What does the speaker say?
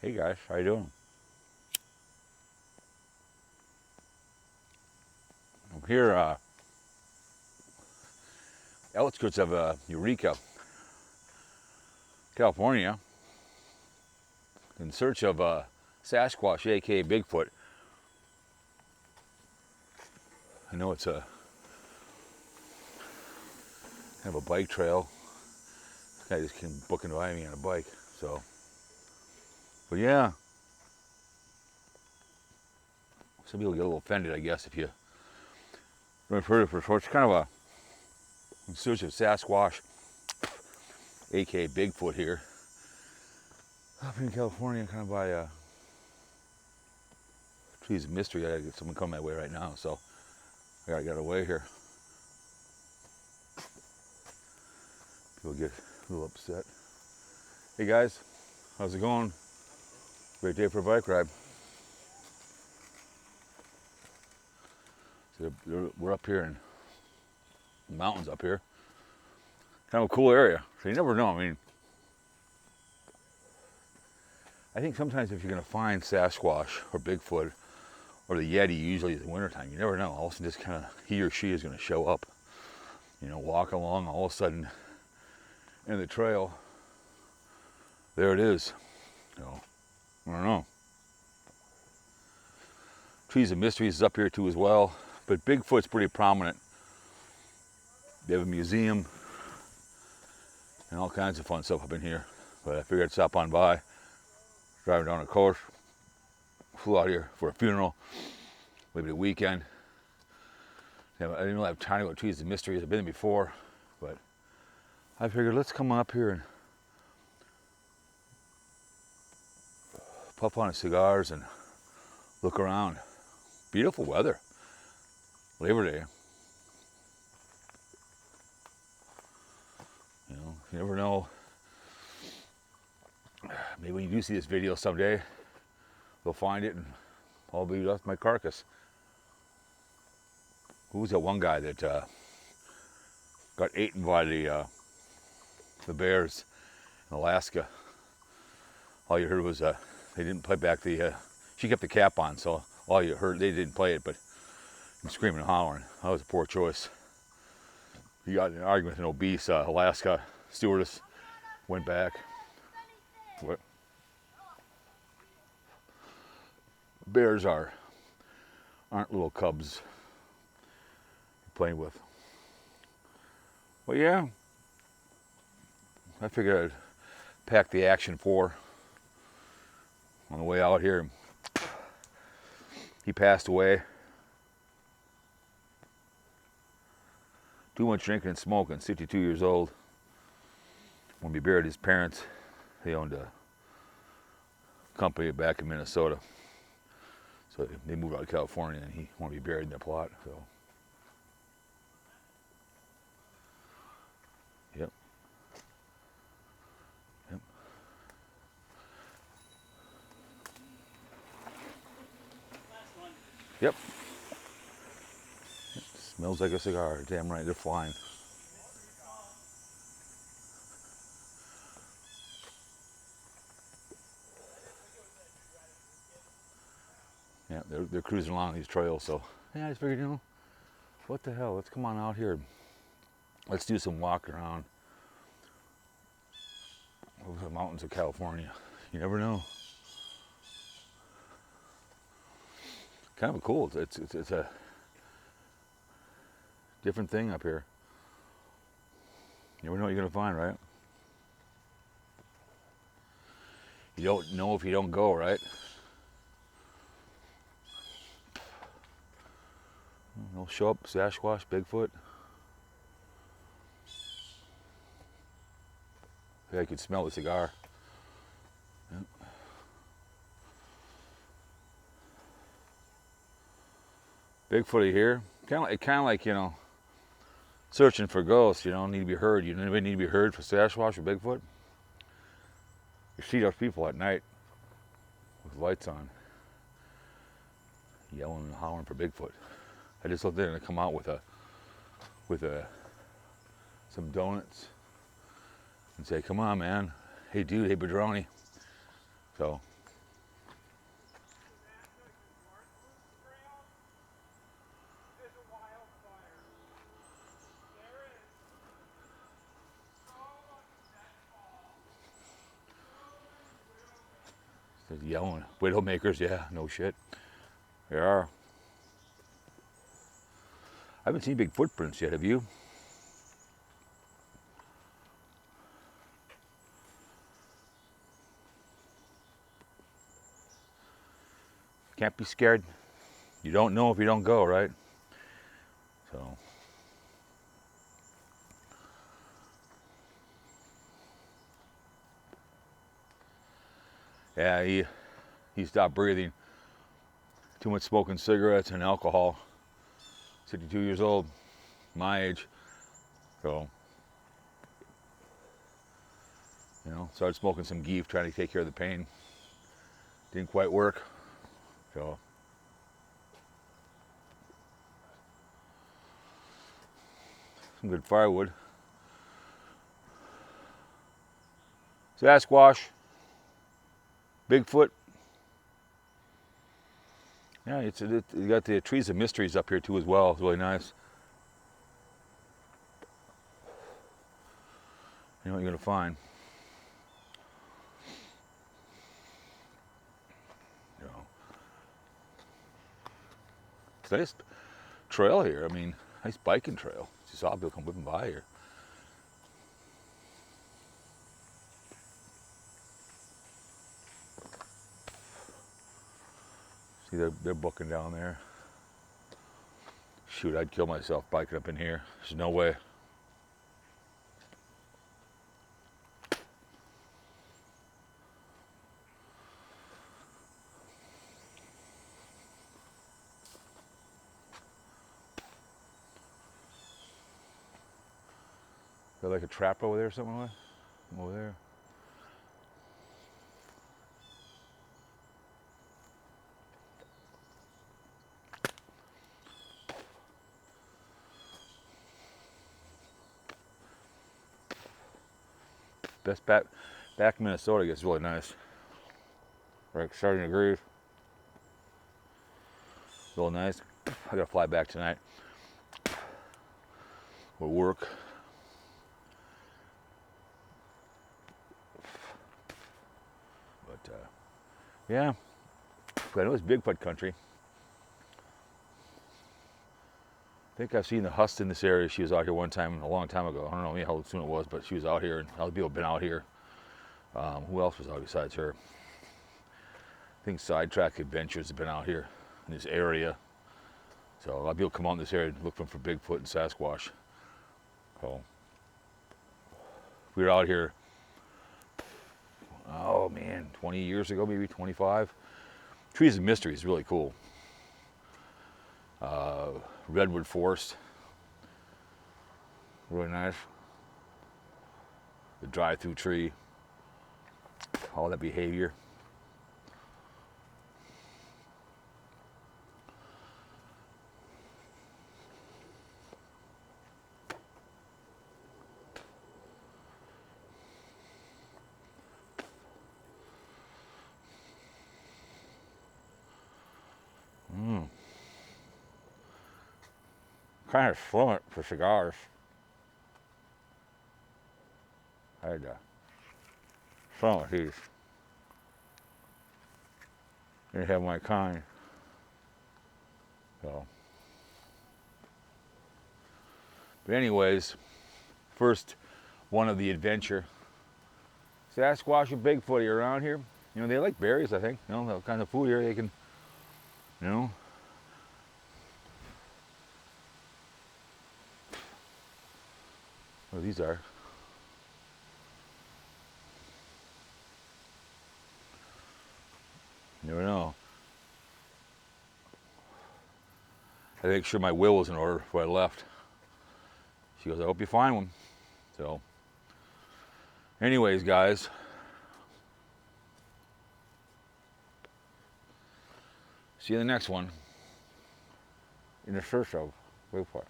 Hey guys, how you doing? I'm here, outskirts of Eureka, California, in search of Sasquatch, A.K.A. Bigfoot. I know it's a kind of a bike trail. This guy just came booking by me on a bike, so. But yeah, some people get a little offended, I guess, if you don't heard it before. It's kind of a in search of Sasquatch, A.K.A. Bigfoot here, up in California, kind of by trees of mystery. I gotta get someone coming my way right now, so I gotta get away here. People get a little upset. Hey guys, how's it going? Great day for a bike ride. So we're up here in the mountains up here. Kind of a cool area. So you never know. I mean, I think sometimes if you're going to find Sasquatch or Bigfoot or the Yeti, usually in the wintertime, you never know. All of a sudden, just kind of he or she is going to show up. You know, walk along, all of a sudden, in the trail, there it is. So, I don't know. Trees of Mysteries is up here too as well, but Bigfoot's pretty prominent. They have a museum and all kinds of fun stuff up in here. But I figured I'd stop on by, driving down the coast, flew out here for a funeral, maybe the weekend. I didn't really have time to go to Trees of Mysteries. I've been there before, but I figured let's come up here and puff on the cigars and look around. Beautiful weather. Labor Day. You know, you never know. Maybe when you do see this video someday, they'll find it and I'll be left my carcass. Who was that one guy that got eaten by the bears in Alaska? All you heard was they didn't play back the. She kept the cap on, so all you heard, they didn't play it, but I'm screaming and hollering. That was a poor choice. He got in an argument with an obese Alaska stewardess. Went back. What? Bears aren't little cubs playing with. Well, yeah, I figured I'd pack the Action 4 on the way out here. He passed away. Too much drinking and smoking, 62 years old. When he buried his parents, they owned a company back in Minnesota. So they moved out to California and he wanted to be buried in their plot, so. Yep. Yep. Yep. Smells like a cigar. Damn right, they're flying. Yeah, they're cruising along these trails, so yeah, I just figured, you know, what the hell? Let's come on out here. Let's do some walk around over the mountains of California. You never know. Kind of cool. It's a different thing up here. You never know what you're gonna find, right? You don't know if you don't go, right? They'll show up, Sasquatch, Bigfoot. Yeah, I could smell the cigar. Yep. Bigfoot here, kind of like you know, searching for ghosts. You don't need to be heard. You don't even need to be heard for Sasquatch or Bigfoot. You see those people at night with lights on, yelling and hollering for Bigfoot. I just looked there and they come out with some donuts and say, "Come on, man. Hey, dude. Hey, Badroni." So They're yelling. Widowmakers, yeah, no shit. They are. I haven't seen big footprints yet, have you? Can't be scared. You don't know if you don't go, right? So. Yeah, he stopped breathing. Too much smoking cigarettes and alcohol. 62 years old, my age. So, you know, started smoking some geef, trying to take care of the pain. Didn't quite work. So, some good firewood. Sasquatch, Bigfoot. Yeah, you got the trees of mysteries up here too as well. It's really nice. You know what you're gonna find. You know, it's a nice trail here. I mean, nice biking trail. Just saw people come whipping by here. See, they're booking down there. Shoot, I'd kill myself biking up in here. There's no way. Got like a trap over there or something like that? Over there. Best back in Minnesota gets really nice. Like starting to groove. Real nice. I gotta fly back tonight. Or work. But yeah. I know it's Bigfoot country. I think I've seen the Hust in this area. She was out here one time, a long time ago. I don't know how soon it was, but she was out here, and other people have been out here. Who else was out besides her? I think Sidetrack Adventures have been out here in this area. So a lot of people come out in this area looking for Bigfoot and Sasquatch. So we were out here, oh man, 20 years ago, maybe 25. Trees of Mystery is really cool. Redwood Forest, really nice. The drive-through tree, all that behavior. Kind of slim it for cigars. I had to slim it these. Didn't have my kind. So. But anyways, first one of the adventure. Sasquatch and Bigfoot are around here. You know, they like berries, I think. You know, the kind of food here they can, you know. What these are. You never know. I make sure my will was in order before I left. She goes, I hope you find one. So, anyways, guys. See you in the next one. In the search of Bigfoot.